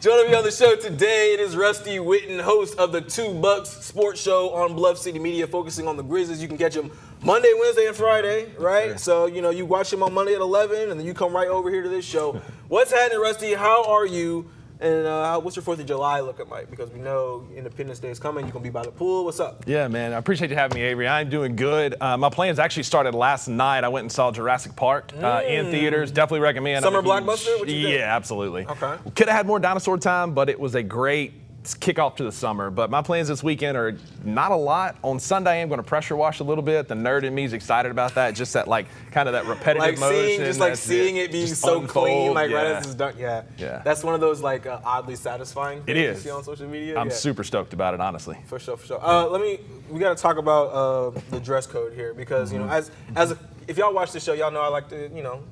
Joining me on the show today, it is Rusty Whitten, host of the $2 Sports Show on Bluff City Media, focusing on the Grizzlies. You can catch him Monday, Wednesday, and Friday, right? Sure. So, you watch him on Monday at 11, and then you come right over here to this show. What's happening, Rusty? How are you? And what's your 4th of July looking like? Because we know Independence Day is coming. You're going to be by the pool. What's up? Yeah, man. I appreciate you having me, Avery. I'm doing good. My plans actually started last night. I went and saw Jurassic Park in theaters. Definitely recommend. Summer blockbuster? What you think? Yeah, absolutely. Okay. Could have had more dinosaur time, but it was a great kickoff to the summer. But my plans this weekend are not a lot. On Sunday, I'm going to pressure wash a little bit. The nerd in me is excited about that. Just that, kind of that repetitive motion. Seeing it being so clean, right as it's done. Yeah. That's one of those oddly satisfying things you see on social media. I'm super stoked about it, honestly. For sure. We got to talk about the dress code here because if y'all watch the show, y'all know I like to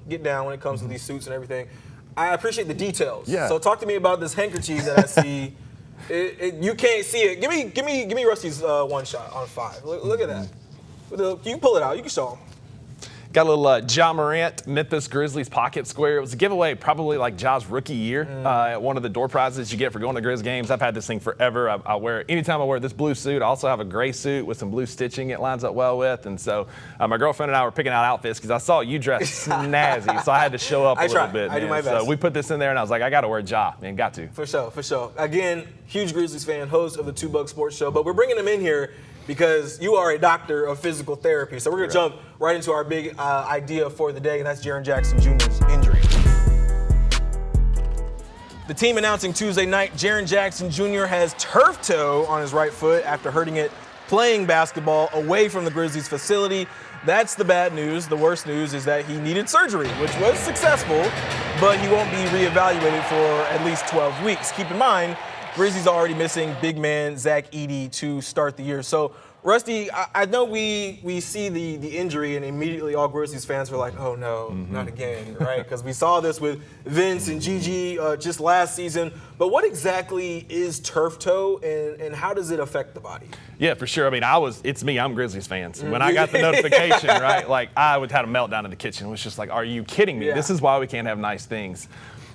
get down when it comes to these suits and everything. I appreciate the details. Yeah. So talk to me about this handkerchief that I see. You can't see it. Give me Rusty's one shot on 5. Look at that. You can pull it out. You can show him. Got a little Ja Morant Memphis Grizzlies pocket square. It was a giveaway, probably like Ja's rookie year. At one of the door prizes you get for going to Grizz games. I've had this thing forever. I wear it anytime I wear this blue suit. I also have a gray suit with some blue stitching it lines up well with. And so my girlfriend and I were picking out outfits because I saw you dressed snazzy, so I had to show up a little bit. I do my best. So we put this in there, and I was like, I got to wear Ja, man, got to. For sure. Again, huge Grizzlies fan, host of the $2 Sports Show. But we're bringing him in here because you are a doctor of physical therapy. So we're going to jump right into our big idea for the day, and that's Jaren Jackson Jr.'s injury. The team announcing Tuesday night Jaren Jackson Jr. has turf toe on his right foot after hurting it playing basketball away from the Grizzlies facility. That's the bad news. The worst news is that he needed surgery, which was successful, but he won't be reevaluated for at least 12 weeks. Keep in mind, Grizzlies are already missing big man Zach Edey to start the year. So, Rusty, I know we see the injury and immediately all Grizzlies fans were like, oh no, not again, right? Because we saw this with Vince and Gigi just last season. But what exactly is turf toe and how does it affect the body? Yeah, for sure. I mean, it's me. I'm Grizzlies fans. When I got the notification, right, I would have a meltdown in the kitchen. It was just like, are you kidding me? Yeah. This is why we can't have nice things.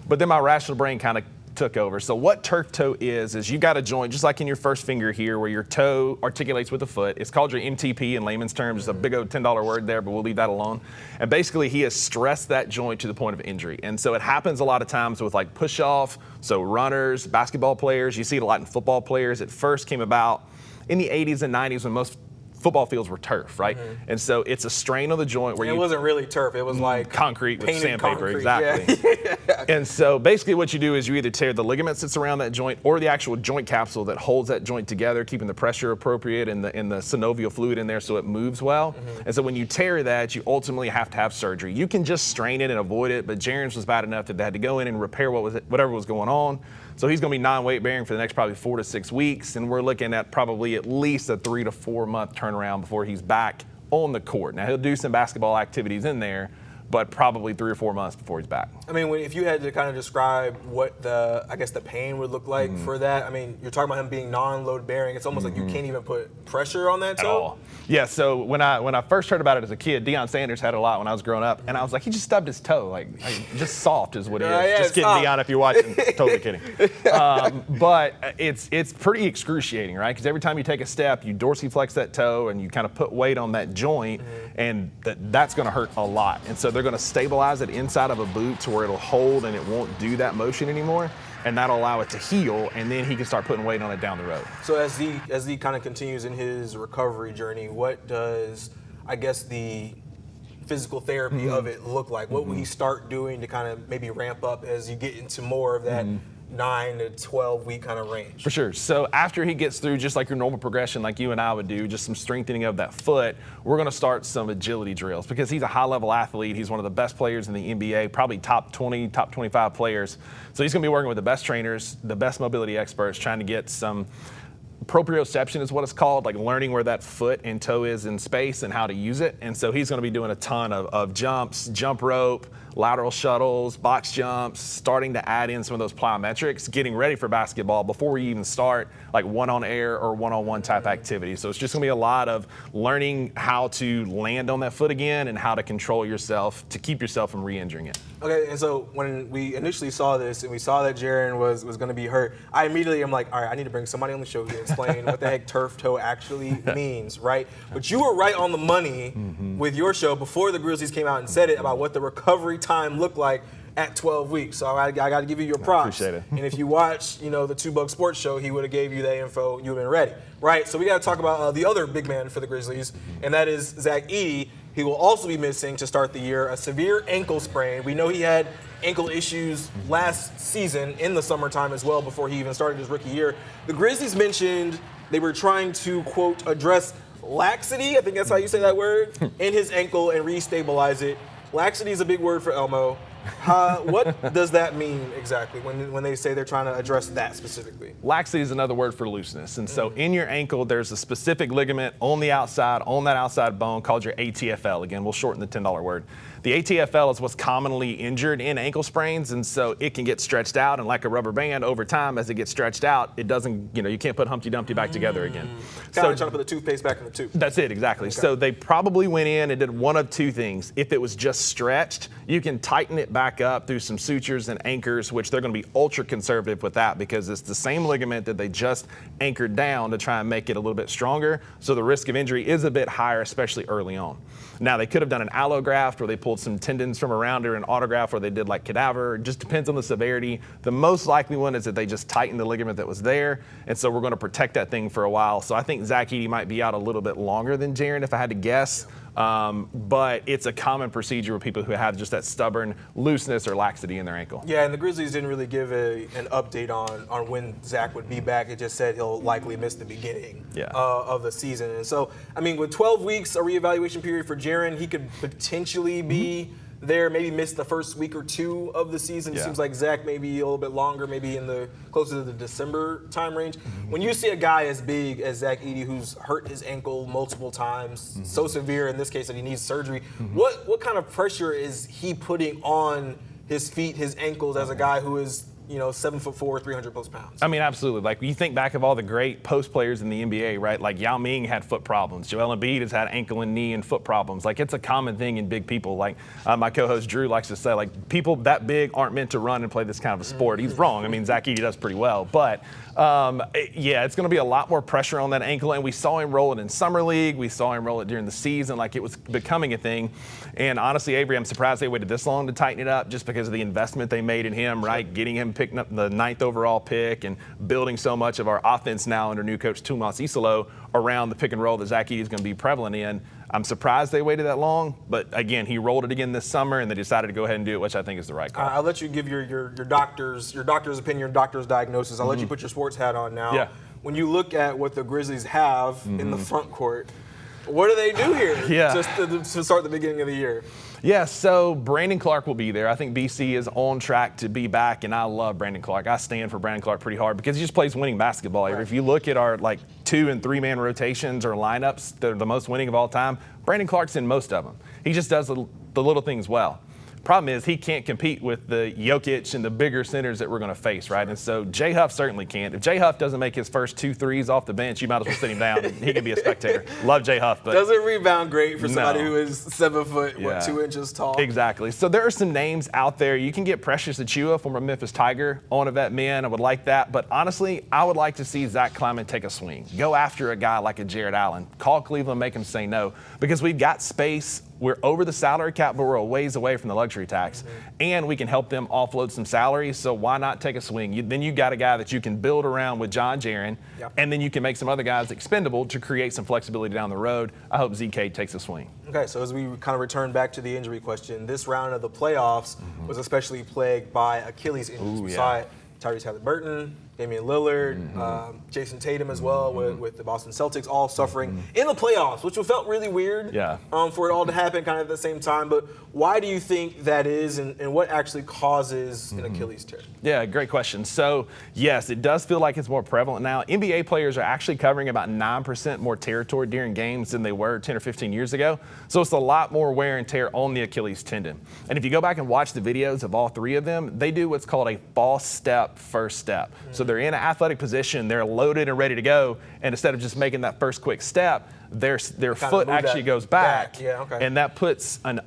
But then my rational brain kind of took over. So what turf toe is you got a joint, just like in your first finger here, where your toe articulates with the foot. It's called your MTP in layman's terms. It's a big old $10 word there, but we'll leave that alone. And basically, he has stressed that joint to the point of injury. And so it happens a lot of times with push-off, so runners, basketball players. You see it a lot in football players. It first came about in the 80s and 90s when most football fields were turf, right? And so it's a strain on the joint where it wasn't really turf. It was like concrete with sandpaper, concrete. exactly. Yeah. And so basically what you do is you either tear the ligaments that's around that joint or the actual joint capsule that holds that joint together, keeping the pressure appropriate and the synovial fluid in there so it moves well. And so when you tear that, you ultimately have to have surgery. You can just strain it and avoid it, but Jaren's was bad enough that they had to go in and repair whatever was going on. So he's going to be non-weight bearing for the next probably 4 to 6 weeks, and we're looking at probably at least a 3 to 4 month turnaround before he's back on the court. Now, he'll do some basketball activities in there, but probably 3 or 4 months before he's back. I mean, if you had to kind of describe what the pain would look like for that, I mean, you're talking about him being non-load bearing. It's almost like you can't even put pressure on that toe. At all. Yeah, so when I first heard about it as a kid, Deion Sanders had it a lot when I was growing up, and I was like, he just stubbed his toe. Like just soft is what it is. Yeah, just kidding, Deion, if you're watching. Totally kidding. But it's pretty excruciating, right? Because every time you take a step, you dorsiflex that toe, and you kind of put weight on that joint, and that's going to hurt a lot. And so they're going to stabilize it inside of a boot to where it'll hold and it won't do that motion anymore, and that'll allow it to heal, and then he can start putting weight on it down the road. So as he kind of continues in his recovery journey, what does, I guess, the physical therapy of it look like? What will he start doing to kind of maybe ramp up as you get into more of that 9 to 12 week kind of range? For sure. So after he gets through just like your normal progression like you and I would do, just some strengthening of that foot, we're going to start some agility drills because he's a high-level athlete. He's one of the best players in the NBA, probably top 20, top 25 players. So he's going to be working with the best trainers, the best mobility experts, trying to get some proprioception is what it's called, like learning where that foot and toe is in space and how to use it. And so he's going to be doing a ton of jumps, jump rope, lateral shuttles, box jumps, starting to add in some of those plyometrics, getting ready for basketball before we even start like one-on-air or one-on-one type activities. So it's just going to be a lot of learning how to land on that foot again and how to control yourself to keep yourself from re-injuring it. Okay, and so when we initially saw this and we saw that Jaren was going to be hurt, I immediately am like, all right, I need to bring somebody on the show to explain what the heck turf toe actually means, right? But you were right on the money with your show before the Grizzlies came out and said it about what the recovery time looked like at 12 weeks. So I got to give you your props. Appreciate it. And if you watch, the Two Buck Sports Show, he would have gave you that info. You would have been ready, right? So we got to talk about the other big man for the Grizzlies, and that is Zach Edey. He will also be missing to start the year, a severe ankle sprain. We know he had ankle issues last season in the summertime as well before he even started his rookie year. The Grizzlies mentioned they were trying to, quote, address laxity, I think that's how you say that word, in his ankle and restabilize it. Laxity is a big word for Elmo. What does that mean exactly when they say they're trying to address that specifically? Laxity is another word for looseness. And so in your ankle, there's a specific ligament on the outside, on that outside bone called your ATFL. Again, we'll shorten the $10 word. The ATFL is what's commonly injured in ankle sprains, and so it can get stretched out, and like a rubber band over time, as it gets stretched out, it doesn't, you can't put Humpty Dumpty back together again. Kind of trying to put the toothpaste back in the tube. That's it, exactly. Okay. So they probably went in and did one of two things. If it was just stretched, you can tighten it back up through some sutures and anchors, which they're going to be ultra conservative with that because it's the same ligament that they just anchored down to try and make it a little bit stronger. So the risk of injury is a bit higher, especially early on. Now, they could have done an allograft where they pulled some tendons from around it, or an autograft where they did like cadaver. It just depends on the severity. The most likely one is that they just tightened the ligament that was there, and so we're going to protect that thing for a while. So I think Zach Edey might be out a little bit longer than Jaren, if I had to guess. But it's a common procedure with people who have just that stubborn looseness or laxity in their ankle. Yeah, and the Grizzlies didn't really give an update on when Zach would be back. It just said he'll likely miss the beginning of the season. And so, I mean, with 12 weeks, a reevaluation period for Jaren, he could potentially be there, maybe miss the first week or two of the season. It seems like Zach maybe a little bit longer, maybe in the closer to the December time range. When you see a guy as big as Zach Edey who's hurt his ankle multiple times, so severe in this case that he needs surgery, what kind of pressure is he putting on his feet, his ankles, as a guy who is 7'4", 300 plus pounds? I mean, absolutely. Like, you think back of all the great post players in the NBA, right? Like Yao Ming had foot problems. Joel Embiid has had ankle and knee and foot problems. Like, it's a common thing in big people. Like my co-host Drew likes to say, like, people that big aren't meant to run and play this kind of a sport. He's wrong. I mean, Zach Edey does pretty well, but it's going to be a lot more pressure on that ankle. And we saw him roll it in summer league. We saw him roll it during the season. Like, it was becoming a thing. And honestly, Avery, I'm surprised they waited this long to tighten it up, just because of the investment they made in him, right? Getting him picking up the 9th overall pick and building so much of our offense now under new coach Tomas Isolo around the pick and roll that Zach Edey is going to be prevalent in. I'm surprised they waited that long, but again, he rolled it again this summer, and they decided to go ahead and do it, which I think is the right call. I'll let you give your doctor's opinion, your doctor's diagnosis. I'll let you put your sports hat on now. Yeah. When you look at what the Grizzlies have in the front court, what do they do here just to start the beginning of the year? Yeah, so Brandon Clark will be there. I think BC is on track to be back, and I love Brandon Clark. I stand for Brandon Clark pretty hard because he just plays winning basketball. Right. If you look at our 2- and 3-man rotations or lineups, they're the most winning of all time. Brandon Clark's in most of them. He just does the little things well. Problem is, he can't compete with the Jokic and the bigger centers that we're going to face, right? And so Jay Huff certainly can't. If Jay Huff doesn't make his first 2 threes off the bench, you might as well sit him down. He can be a spectator. Love Jay Huff, but doesn't rebound great for somebody who is 7 foot, 2 inches tall. Exactly. So there are some names out there. You can get Precious Achiuwa, former Memphis Tiger, on a vet man. I would like that. But honestly, I would like to see Zach Kleiman take a swing. Go after a guy like a Jared Allen. Call Cleveland, make him say no. Because we've got space. We're over the salary cap, but we're a ways away from the luxury tax. And we can help them offload some salaries, so why not take a swing? Then you got a guy that you can build around with John Jaren, and then you can make some other guys expendable to create some flexibility down the road. I hope ZK takes a swing. Okay, so as we kind of return back to the injury question, this round of the playoffs was especially plagued by Achilles injuries. We saw it, Tyrese Halliburton, Damian Lillard, Jason Tatum as well with the Boston Celtics all suffering in the playoffs, which felt really weird for it all to happen kind of at the same time. But why do you think that is, and what actually causes an Achilles tear? Yeah, great question. So, yes, it does feel like it's more prevalent now. NBA players are actually covering about 9% more territory during games than they were 10 or 15 years ago. So it's a lot more wear and tear on the Achilles tendon. And if you go back and watch the videos of all three of them, they do what's called a false step, first step. So they're in an athletic position, they're loaded and ready to go, and instead of just making that first quick step, their foot actually goes back, and that puts an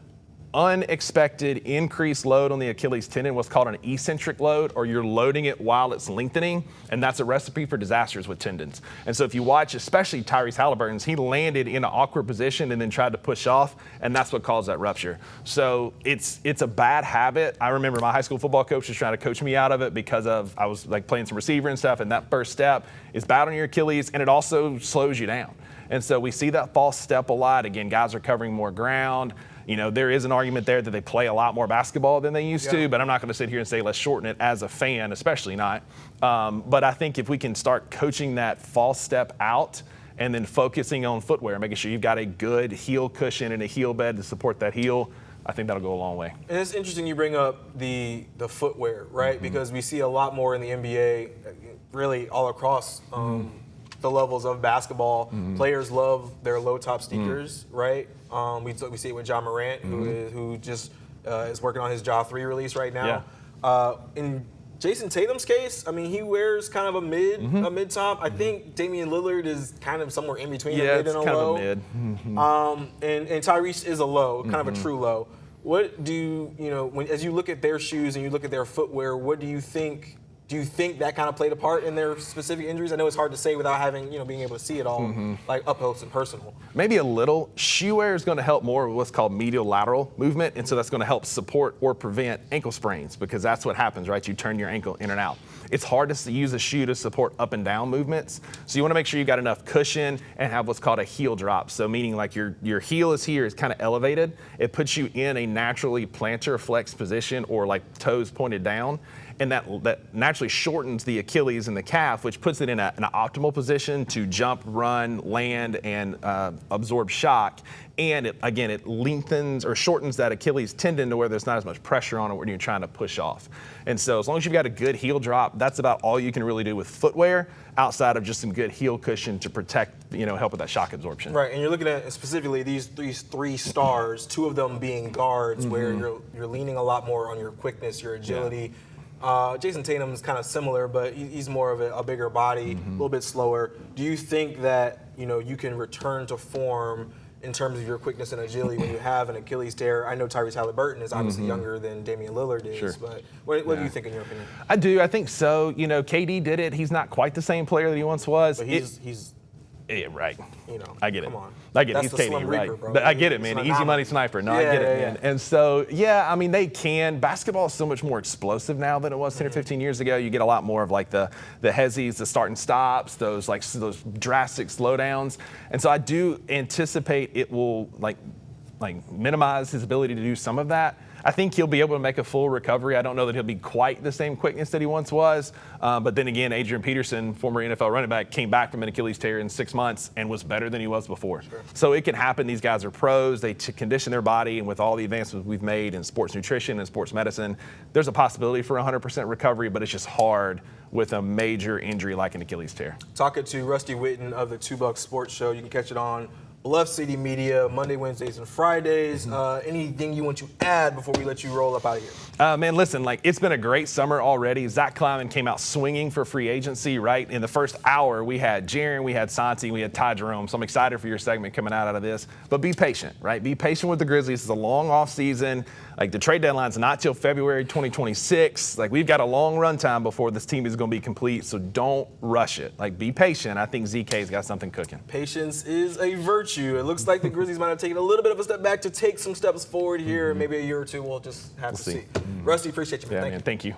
unexpected increased load on the Achilles tendon, what's called an eccentric load, or you're loading it while it's lengthening, and that's a recipe for disasters with tendons. And so if you watch, especially Tyrese Halliburton's, he landed in an awkward position and then tried to push off, and that's what caused that rupture. So it's a bad habit. I remember my high school football coach was trying to coach me out of it because I was like playing some receiver and stuff, and that first step is bad on your Achilles, and it also slows you down. And so we see that false step a lot. Again, guys are covering more ground. You know, there is an argument there that they play a lot more basketball than they used to, but I'm not going to sit here and say let's shorten it as a fan, especially not. But I think if we can start coaching that false step out and then focusing on footwear, making sure you've got a good heel cushion and a heel bed to support that heel, I think that'll go a long way. And it's interesting you bring up the footwear, right? Because we see a lot more in the NBA, really all across the levels of basketball. Players love their low-top sneakers, right? We see it with Ja Morant, who just is working on his Ja 3 release right now. In Jason Tatum's case, I mean, he wears kind of a mid-top. I think Damian Lillard is kind of somewhere in between a mid and a low. And Tyrese is a low, kind of a true low. What do as you look at their shoes and you look at their footwear, what do you think? Do you think that kind of played a part in their specific injuries? I know it's hard to say without having, being able to see it all, like up close and personal. Maybe a little. Shoe wear is going to help more with what's called medial lateral movement, and so that's going to help support or prevent ankle sprains because that's what happens, right? You turn your ankle in and out. It's hard to use a shoe to support up and down movements, so you want to make sure you got enough cushion and have what's called a heel drop. So meaning like your heel is here, is kind of elevated. It puts you in a naturally plantar flex position or like toes pointed down. And that naturally shortens the Achilles and the calf, which puts it in an optimal position to jump, run, land, and absorb shock. And it lengthens or shortens that Achilles tendon to where there's not as much pressure on it when you're trying to push off. And so as long as you've got a good heel drop, that's about all you can really do with footwear outside of just some good heel cushion to protect, help with that shock absorption. Right, and you're looking at specifically these three stars, two of them being guards, where you're leaning a lot more on your quickness, your agility. Yeah. Jason Tatum is kind of similar, but he's more of a bigger body, a little bit slower. Do you think that you can return to form in terms of your quickness and agility when you have an Achilles tear? I know Tyrese Halliburton is obviously younger than Damian Lillard is, but what do you think in your opinion? I do. I think so. KD did it. He's not quite the same player that he once was. But he's yeah, right. I get it. Come on. I get it. That's He's the KD, Slim right? Reaper, bro. But I get it, man. Easy money sniper. No, I get it, man. And so, I mean, they can. Basketball is so much more explosive now than it was 10 or 15 years ago. You get a lot more of like the hezzies, the start and stops, those drastic slowdowns. And so I do anticipate it will like minimize his ability to do some of that. I think he'll be able to make a full recovery. I don't know that he'll be quite the same quickness that he once was. But then again, Adrian Peterson, former NFL running back, came back from an Achilles tear in 6 months and was better than he was before. Sure. So it can happen. These guys are pros. They condition their body, and with all the advancements we've made in sports nutrition and sports medicine, there's a possibility for 100% recovery, but it's just hard with a major injury like an Achilles tear. Talking to Rusty Whitten of the 2 Bucks Sports Show. You can catch it on Left City Media, Monday, Wednesdays, and Fridays. Anything you want to add before we let you roll up out of here? Man, listen, it's been a great summer already. Zach Kleiman came out swinging for free agency, right? In the first hour, we had Jaren, we had Santi, we had Ty Jerome. So I'm excited for your segment coming out of this. But be patient, right? Be patient with the Grizzlies. It's a long off season. The trade deadline's not till February 2026. We've got a long run time before this team is going to be complete, so don't rush it. Be patient. I think ZK's got something cooking. Patience is a virtue. It looks like the Grizzlies might have taken a little bit of a step back to take some steps forward here. Maybe a year or two, we'll just have to see. Rusty, appreciate you, man. Thank you.